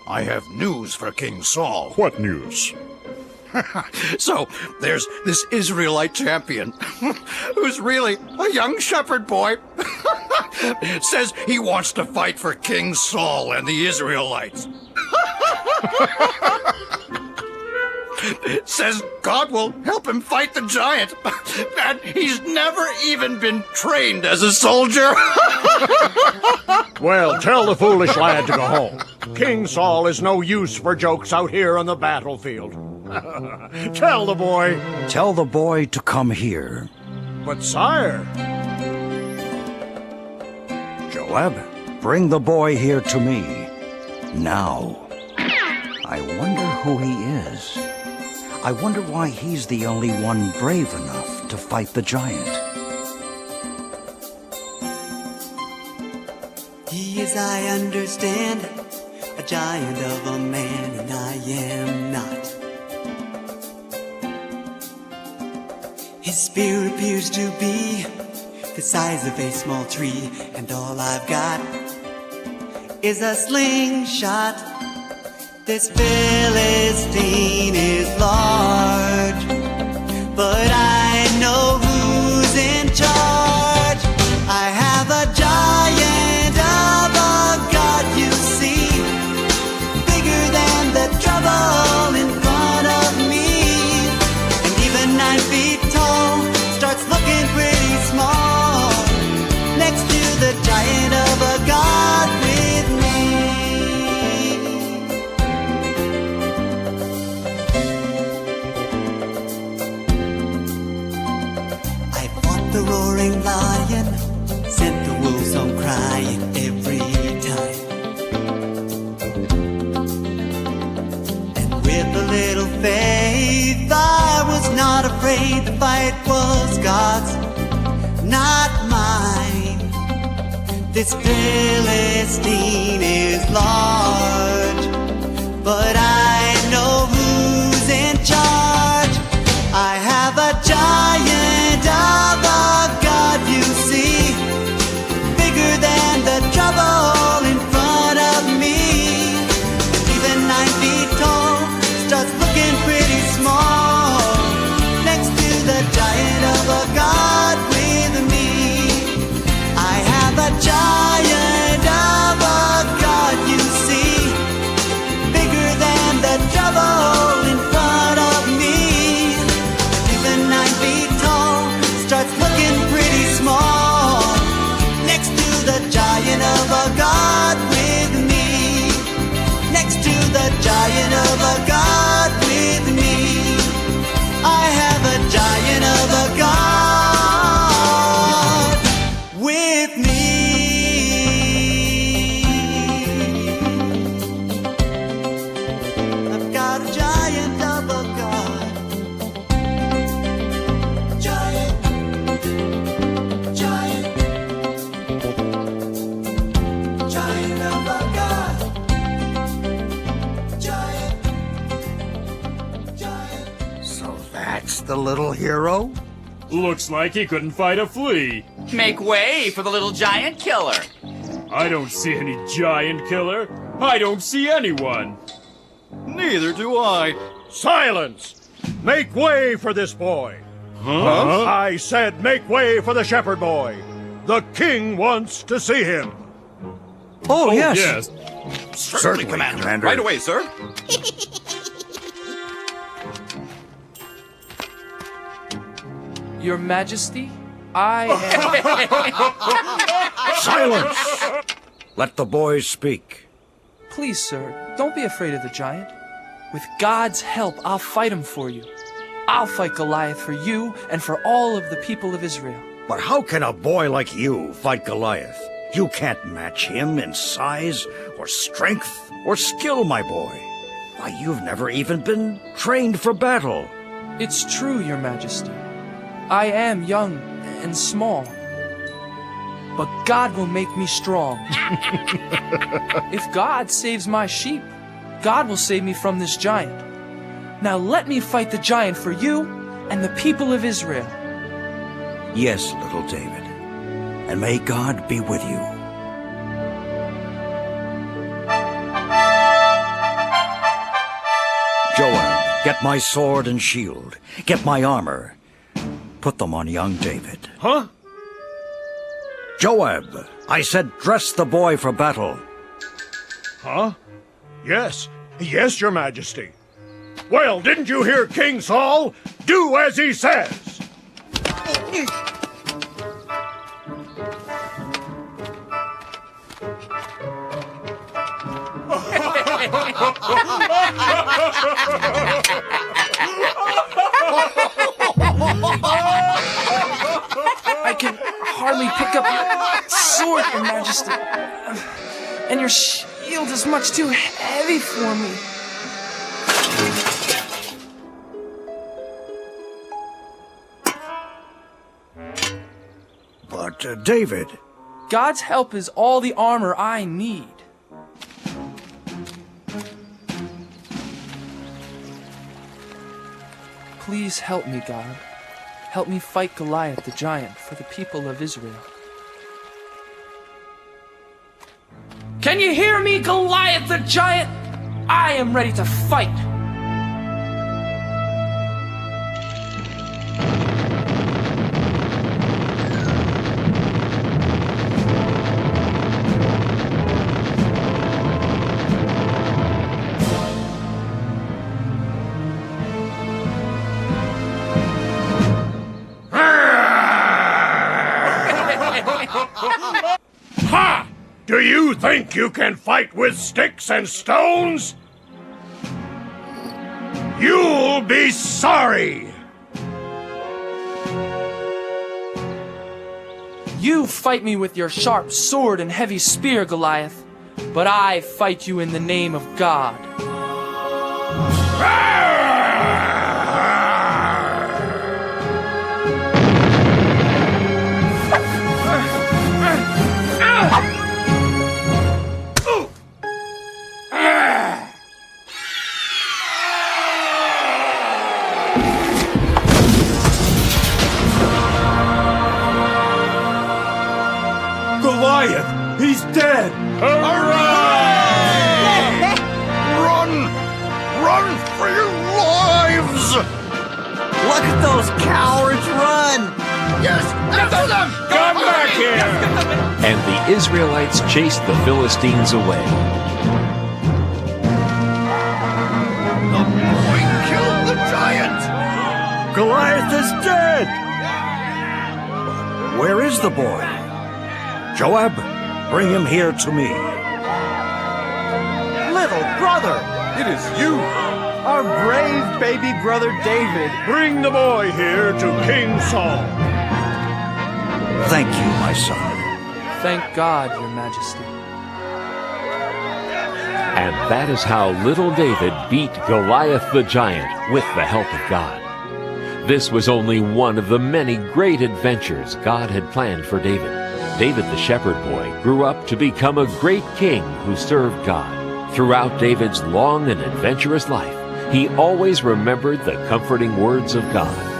I have news for King Saul. What news? So, there's this Israelite champion, who's really a young shepherd boy, says he wants to fight for King Saul and the Israelites. Says God will help him fight the giant, and he's never even been trained as a soldier. Well, tell the foolish lad to go home. King Saul is no use for jokes out here on the battlefield. Tell the boy. Tell the boy to come here. But sire... Joab, bring the boy here to me. Now. I wonder who he is. I wonder why he's the only one brave enough to fight the giant. He is, I understand, a giant of a man, and I am not. His spear appears to be the size of a small tree, and all I've got is a slingshot. This Philistine is large, but I know who's in charge. I have a giant of a god, you see, bigger than the trouble in front of me. And even 9 feet tall starts looking pretty small next to the giant of a god with me. The roaring lion sent the wolves home crying every time. And with a little faith, I was not afraid. The fight was God's, not mine. This Philistine is large, but I know who's in charge. I have a giant of a god, you see, bigger than the trouble in front of me. Even 9 feet tall starts looking pretty small next to the giant of a god with me. I have a giant of a god, you see, bigger than the trouble in front of me. 9 feet tall starts looking pretty small next to the giant of a god with me. Next to the giant of a god with me. I have a giant of a god with me. I've got a giant of a god. That's the little hero? Looks like he couldn't fight a flea. Make way for the little giant killer. I don't see any giant killer. I don't see anyone. Neither do I. Silence! Make way for this boy. Huh? I said make way for the shepherd boy. The king wants to see him. Oh, yes. Yes. Certainly, Commander. Right away, sir. Your Majesty, I am... Silence! Let the boys speak. Please, sir, don't be afraid of the giant. With God's help, I'll fight him for you. I'll fight Goliath for you and for all of the people of Israel. But how can a boy like you fight Goliath? You can't match him in size or strength or skill, my boy. Why, you've never even been trained for battle. It's true, Your Majesty. I am young and small. But God will make me strong. If God saves my sheep, God will save me from this giant. Now let me fight the giant for you and the people of Israel. Yes, little David. And may God be with you. Joab, get my sword and shield. Get my armor. Put them on young David. Huh? Joab, I said dress the boy for battle. Huh? Yes. Yes, your majesty. Well, didn't you hear King Saul? Do as he says. I can hardly pick up your sword, your majesty. And your shield is much too heavy for me. But, David... God's help is all the armor I need. Please help me, God. Help me fight Goliath the giant for the people of Israel. Can you hear me, Goliath the giant? I am ready to fight. Ha! Do you think you can fight with sticks and stones? You'll be sorry! You fight me with your sharp sword and heavy spear, Goliath, but I fight you in the name of God. Goliath! He's dead! Run! Run for your lives! Look at those cowards run! Yes! After them! Come back here! And the Israelites chased the Philistines away. The boy killed the giant! Goliath is dead! Where is the boy? Joab, bring him here to me. Little brother! It is you! Our brave baby brother David! Bring the boy here to King Saul. Thank you, my son. Thank God, your majesty. And that is how little David beat Goliath the giant with the help of God. This was only one of the many great adventures God had planned for David. David the shepherd boy grew up to become a great king who served God. Throughout David's long and adventurous life, he always remembered the comforting words of God.